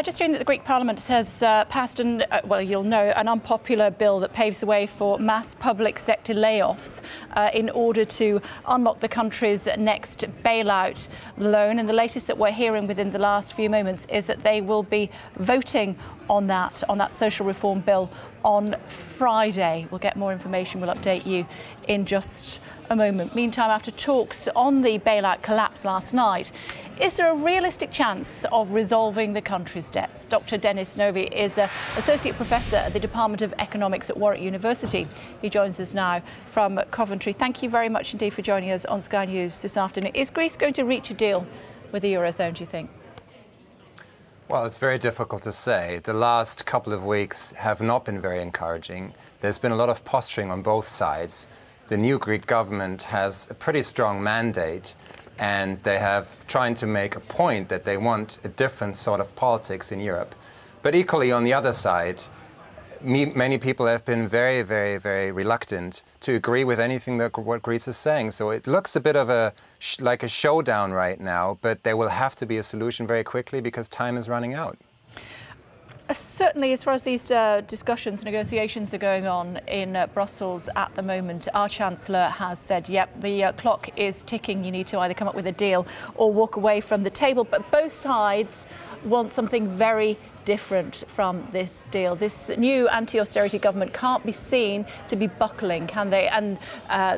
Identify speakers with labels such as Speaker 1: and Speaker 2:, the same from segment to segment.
Speaker 1: Just hearing that the Greek Parliament has passed, well, you'll know, an unpopular bill that paves the way for mass public sector layoffs in order to unlock the country's next bailout loan. And the latest that we're hearing within the last few moments is that they will be voting on that social reform bill on Friday. We'll get more information. We'll update you in just a moment. Meantime, after talks on the bailout collapse last night, is there a realistic chance of resolving the country's debts? Dr. Dennis Niovy is an Associate Professor at the Department of Economics at Warwick University. He joins us now from Coventry. Thank you very much indeed for joining us on Sky News this afternoon. Is Greece going to reach a deal with the Eurozone, do you think?
Speaker 2: Well, it's very difficult to say. The last couple of weeks have not been very encouraging. There's been a lot of posturing on both sides. The new Greek government has a pretty strong mandate, and they have trying to make a point that they want a different sort of politics in Europe. But equally, on the other side, many people have been very, very, very reluctant to agree with anything that what Greece is saying. So it looks a bit of like a showdown right now, but there will have to be a solution very quickly because time is running out.
Speaker 1: Certainly, as far as these discussions, negotiations are going on in Brussels at the moment, our Chancellor has said, yep, the clock is ticking. You need to either come up with a deal or walk away from the table. But both sides want something very different from this deal. This new anti-austerity government can't be seen to be buckling, can they? And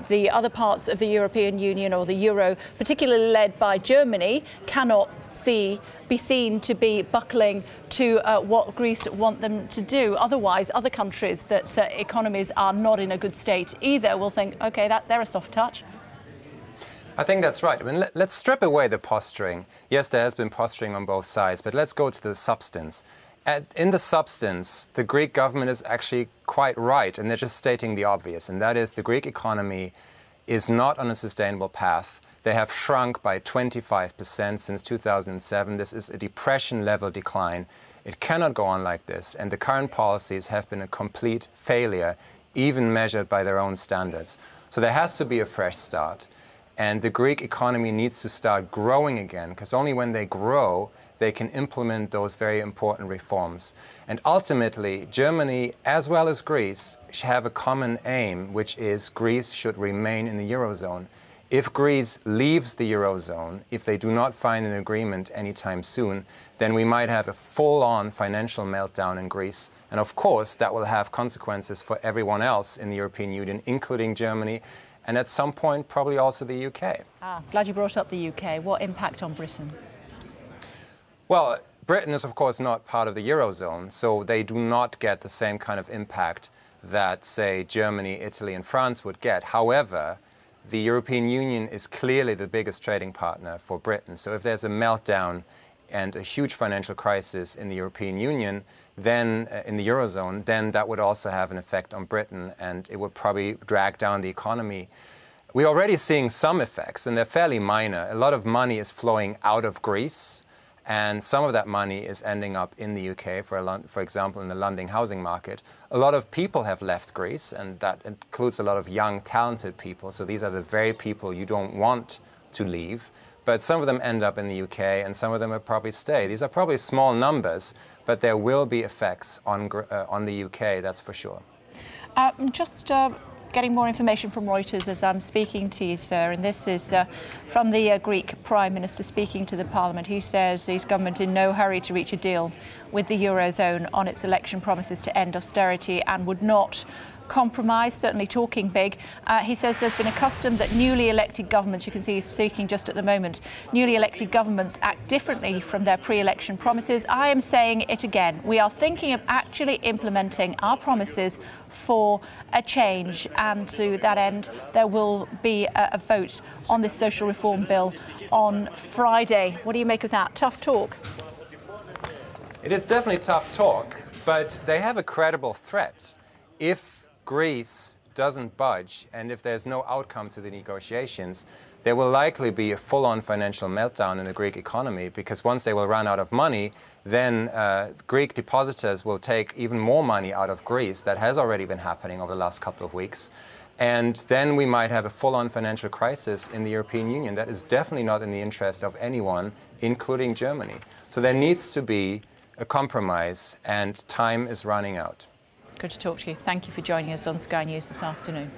Speaker 1: the other parts of the European Union or the Euro, particularly led by Germany, cannot be seen to be buckling to what Greece want them to do. Otherwise, other countries that economies are not in a good state either will think, OK, they're a soft touch.
Speaker 2: I think that's right. I mean, let's strip away the posturing. Yes, there has been posturing on both sides, but let's go to the substance. In the substance, the Greek government is actually quite right, and they're just stating the obvious, and that is the Greek economy is not on a sustainable path. They have shrunk by 25% since 2007. This is a depression-level decline. It cannot go on like this, and the current policies have been a complete failure, even measured by their own standards. So there has to be a fresh start. And the Greek economy needs to start growing again, because only when they grow, they can implement those very important reforms. And ultimately, Germany, as well as Greece, have a common aim, which is Greece should remain in the Eurozone. If Greece leaves the Eurozone, if they do not find an agreement anytime soon, then we might have a full-on financial meltdown in Greece. And of course, that will have consequences for everyone else in the European Union, including Germany, and at some point, probably also the UK.
Speaker 1: Glad you brought up the UK. What impact on Britain?
Speaker 2: Well, Britain is, of course, not part of the Eurozone, so they do not get the same kind of impact that, say, Germany, Italy, and France would get. However, the European Union is clearly the biggest trading partner for Britain. So if there's a meltdown and a huge financial crisis in the European Union, then in the Eurozone, then that would also have an effect on Britain, and it would probably drag down the economy. We're already seeing some effects, and they're fairly minor. A lot of money is flowing out of Greece, and some of that money is ending up in the UK, for example, in the London housing market. A lot of people have left Greece, and that includes a lot of young, talented people. So these are the very people you don't want to leave. But some of them end up in the UK, and some of them will probably stay. These are probably small numbers, but there will be effects on the UK, that's for sure.
Speaker 1: Getting more information from Reuters as I'm speaking to you, sir, and this is from the Greek Prime Minister speaking to the Parliament. He says his government in no hurry to reach a deal with the Eurozone on its election promises to end austerity and would not compromise, certainly talking big. He says there's been a custom that newly elected governments, you can see he's speaking just at the moment, newly elected governments act differently from their pre-election promises. I am saying it again. We are thinking of actually implementing our promises for a change, and to that end there will be a vote on this social reform bill on Friday. What do you make of that? Tough talk?
Speaker 2: It is definitely tough talk, but they have a credible threat. If Greece doesn't budge, and if there's no outcome to the negotiations, there will likely be a full-on financial meltdown in the Greek economy, because once they will run out of money, then Greek depositors will take even more money out of Greece. That has already been happening over the last couple of weeks. And then we might have a full-on financial crisis in the European Union. That is definitely not in the interest of anyone, including Germany. So there needs to be a compromise, and time is running out.
Speaker 1: Good to talk to you. Thank you for joining us on Sky News this afternoon.